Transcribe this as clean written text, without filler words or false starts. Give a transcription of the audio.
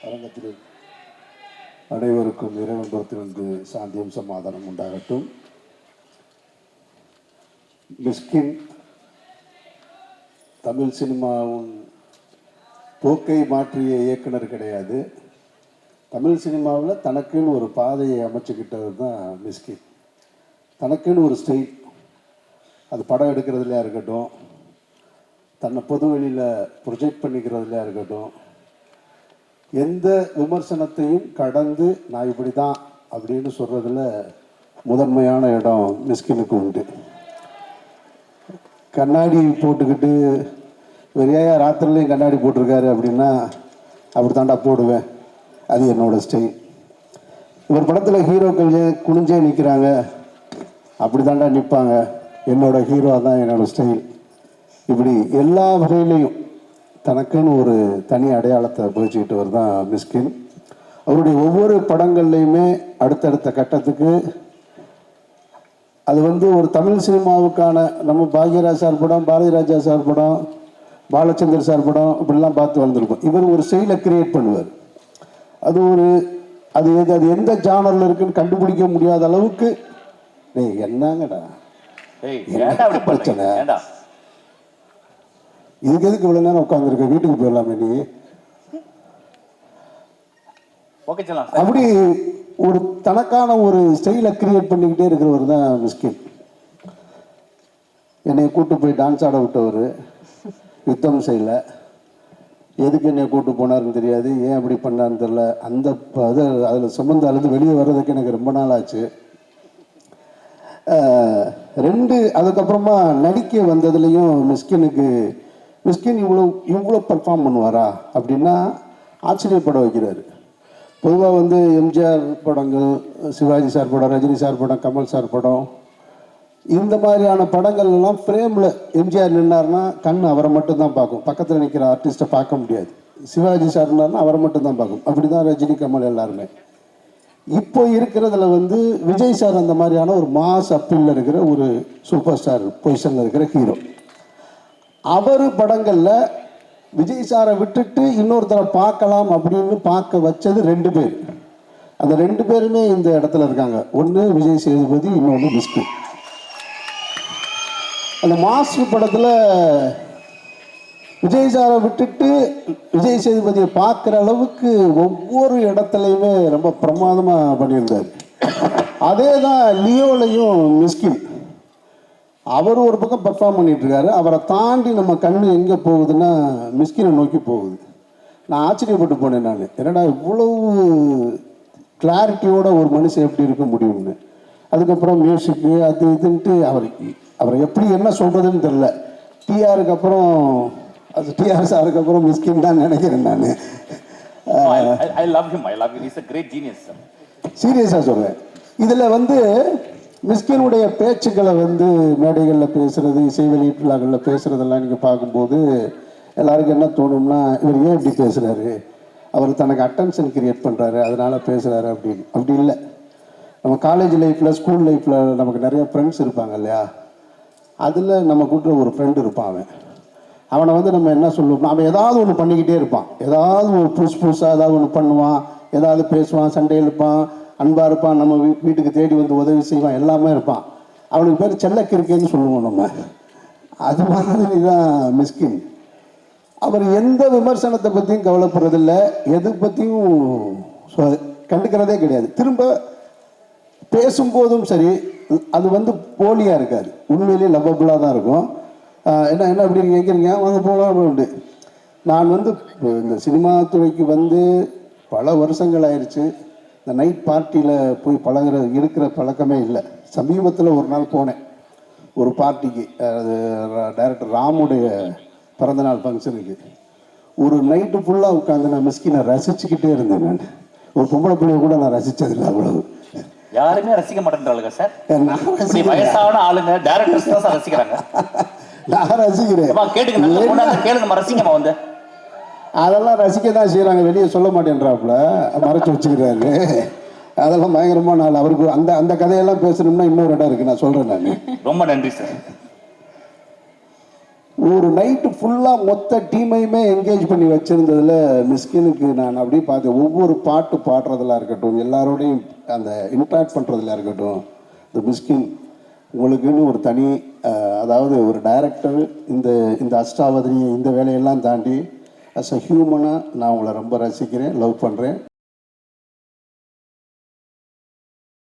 அரங்கத்தில் அனைவருக்கும் இறைவன் புறத்திலிருந்து சாந்தியும் சமாதானம் உண்டாகட்டும். மிஸ்கின் தமிழ் சினிமாவின் போக்கை மாற்றிய இயக்குனர் கிடையாது. தமிழ் சினிமாவில் தனக்குன்னு ஒரு பாதையை அமைச்சுக்கிட்டது தான் மிஸ்கின். தனக்குன்னு ஒரு ஸ்டைல், அது படம் எடுக்கிறதுலையா இருக்கட்டும், தன்னை பொது வெளியில் ப்ரொஜெக்ட் பண்ணிக்கிறதுலையா இருக்கட்டும், எந்த விமர்சனத்தையும் கடந்து நான் இப்படி தான் அப்படின்னு சொல்கிறதுல முதன்மையான இடம் மிஸ்கினுக்கு உண்டு. கண்ணாடி போட்டுக்கிட்டு வெறியா ராத்திரிலையும் கண்ணாடி போட்டிருக்காரு அப்படின்னா அப்படி தாண்டா போடுவேன், அது என்னோடய ஸ்டைல். இவர் படத்தில் ஹீரோக்கள் குனிஞ்சே நிற்கிறாங்க, அப்படி தாண்டா நிற்பாங்க, என்னோடய ஹீரோ தான் என்னோடய ஸ்டைல். இப்படி எல்லா வகையிலையும் தனக்குன்னு ஒரு தனி அடையாளத்தை போய்ச்சிக்கிட்டவர் தான் மிஸ்கின். அவருடைய ஒவ்வொரு படங்கள்லையுமே அடுத்தடுத்த கட்டத்துக்கு அது ஒரு தமிழ் சினிமாவுக்கான நம்ம பாக்யராஜ் சார் படம், பாரதி ராஜா சார் படம், பாலச்சந்தர் சார் படம் இப்படிலாம் பார்த்து வந்திருப்போம். இவர் ஒரு ஸ்டைலை கிரியேட் பண்ணுவார். அது எந்த ஜானரில் இருக்குன்னு கண்டுபிடிக்க முடியாத அளவுக்கு என்னங்கடா பிரச்சனை, இதுக்கு எதுக்கு இவ்வளோ நேரம் உட்காந்துருக்க, வீட்டுக்கு போயிடலாமே நீ. அப்படி ஒரு தனக்கான ஒரு ஸ்டைலை கிரியேட் பண்ணிக்கிட்டே இருக்கிறவர் தான் மிஸ்கின். என்னை கூட்டு போய் டான்ஸ் ஆட விட்டவர், யுத்தம் செய்யல, எதுக்கு என்னை கூட்டு போனார்னு தெரியாது, ஏன் அப்படி பண்ணார்னு தெரில. அந்த அதில் சுமந்து அழுது வெளியே வர்றதுக்கு எனக்கு ரொம்ப நாள் ஆச்சு. அதுக்கப்புறமா நடிக்க வந்ததுலேயும் மிஸ்கின் இவ்வளோ பர்ஃபார்ம் பண்ணுவாரா அப்படின்னா ஆச்சரியப்பட வைக்கிறாரு. பொதுவாக எம்ஜிஆர் படங்கள், சிவாஜி சார் படம், ரஜினி சார் படம், கமல் சார் படம், இந்த மாதிரியான படங்கள் எல்லாம் ஃப்ரேமில் எம்ஜிஆர் நின்னார்னா கண் அவரை மட்டும்தான் பார்க்கும், பக்கத்தில் நிற்கிற ஆர்டிஸ்ட்டை பார்க்க முடியாது. சிவாஜி சார் இருந்தார்னா அவரை மட்டும்தான் பார்க்கும். அப்படி தான் ரஜினி, கமல் எல்லாருமே. இப்போ இருக்கிறதுல விஜய் சார் அந்த மாதிரியான ஒரு மாஸ் அப்பீலில் இருக்கிற ஒரு சூப்பர் ஸ்டார் பொசிஷனில் இருக்கிற ஹீரோ. அவர் படங்களில் விஜய் சாரை விட்டுட்டு இன்னொருத்தரை பார்க்கலாம் அப்படின்னு பார்க்க வச்சது 2 பேர். அந்த 2 பேருமே இந்த இடத்துல இருக்காங்க. ஒன்று விஜய் சேதுபதி, இன்னொன்று மிஸ்கின். அந்த மாஸ்டர் படத்தில் விஜய் சாரை விட்டுட்டு விஜய் சேதுபதியை பார்க்குற அளவுக்கு ஒவ்வொரு இடத்துலையுமே ரொம்ப பிரமாதமாக பண்ணியிருந்தார். அதே தான் லியோலையும் மிஸ்கின். அவர் ஒரு பக்கம் பர்ஃபார்ம் பண்ணிகிட்ருக்காரு, அவரை தாண்டி நம்ம கண் எங்கே போகுதுன்னா மிஸ்கினை நோக்கி போகுது. நான் ஆச்சரியப்பட்டு போனேன். நான் என்னடா இவ்வளவு கிளாரிட்டியோட ஒரு மனுஷன் எப்படி இருக்க முடியும்னு. அதுக்கப்புறம் மியூசிக்கு அது இதுன்ட்டு அவரை எப்படி என்ன சொல்கிறதுன்னு தெரில. டிஆருக்கு அப்புறம் டிஆர் சாருக்கு அப்புறம் மிஸ்கின் தான் நினைக்கிறேன் நான். சீரியஸாக சொல்கிறேன். இதில் மிஸ்கினுடைய பேச்சுக்களை மேடைகளில் பேசுகிறது, இசை வெளியீட்டு விழாக்களில் பேசுகிறதெல்லாம் நீங்கள் பார்க்கும்போது எல்லாருக்கும் என்ன தோணும்னா, இவர் ஏன் இப்படி பேசுகிறாரு, அவர் தனக்கு அட்டென்ஷன் கிரியேட் பண்ணுறாரு அதனால் பேசுகிறாரு அப்படின்னு. அப்படி இல்லை. நம்ம காலேஜ் லைஃப்பில், ஸ்கூல் லைஃப்பில் நமக்கு நிறைய ஃப்ரெண்ட்ஸ் இருப்பாங்க இல்லையா, அதில் நம்ம கூட்டுற ஒரு ஃப்ரெண்டு இருப்பான். அவனை நம்ம என்ன சொல்லுவோம்னா, அவன் ஏதாவது ஒன்று பண்ணிக்கிட்டே இருப்பான், ஏதாவது ஒரு புதுசாக ஏதாவது ஒன்று பண்ணுவான், ஏதாவது பேசுவான், சண்டை எழுப்பான், அன்பாக இருப்பான், நம்ம வீட்டுக்கு தேடி உதவி செய்வான், எல்லாமே இருப்பான். அவனுக்கு பேர் செல்லக்கிருக்கேன்னு சொல்லுவோம் நம்ம. அது மாதிரி தான் மிஸ்கின். அவர் எந்த விமர்சனத்தை பற்றியும் கவலைப்படுறதில்லை, எது பற்றியும் கண்டுக்கிறதே கிடையாது. திரும்ப பேசும்போதும் சரி, அது போலியாக இருக்காது, உண்மையிலேயே லவ்வபுளாக தான் இருக்கும். என்ன அப்படி கேட்குறீங்க, வாங்க போகலாம் அப்படின்ட்டு. நான் இந்த சினிமா துறைக்கு பல வருஷங்கள் ஆயிடுச்சு. இந்த நைட் பார்ட்டியில் போய் இருக்கிற பழக்கமே இல்லை. சமீபத்தில் ஒரு நாள் போனேன் ஒரு பார்ட்டிக்கு, அது டைரக்டர் ராமுடைய பிறந்தநாள் ஃபங்க்ஷனுக்கு. ஒரு நைட்டு ஃபுல்லாக உட்காந்து நான் மிஸ்கினை ரசிச்சுக்கிட்டே இருந்தேன். நான் ஒரு பொம்பளை பிள்ளைய கூட நான் ரசித்ததில்லை அவ்வளவு. யாருமே ரசிக்க மாட்டேன்றாங்க சார். வயசான ஆளுங்க டைரக்டர்ஸ் தான் சார் ரசிக்கிறாங்க. நான் ரசிக்கிறேன், கேளுங்க. அதெல்லாம் ரசிக்க தான் செய்கிறாங்க, வெளியே சொல்ல மாட்டேன்றாப்புல, மறைச்சு வச்சுக்கிறாரு. அதெல்லாம் பயங்கரமான நாள். அவருக்கு அந்த கதையெல்லாம் பேசணும்னா இன்னொரு இடம் இருக்கு, நான் சொல்கிறேன். நான் ரொம்ப நன்றி சார். ஒரு நைட்டு ஃபுல்லாக மொத்த டீமையுமே என்கேஜ் பண்ணி வச்சுருந்ததில் மிஸ்கினுக்கு நான் அப்படியே பார்த்தேன். ஒவ்வொரு பாட்டு பாடுறதுல இருக்கட்டும், எல்லாரோடையும் அந்த இன்ட்ராக்ட் பண்ணுறதுல இருக்கட்டும், இந்த மிஸ்கின் உங்களுக்குன்னு ஒரு தனி அதாவது ஒரு டைரக்டர் இந்த இந்த அஷ்டாவதினி இந்த வேலையெல்லாம் தாண்டி அஸ் அ ஹியூமனாக நான் உங்களை ரொம்ப ரசிக்கிறேன், லவ் பண்ணுறேன்.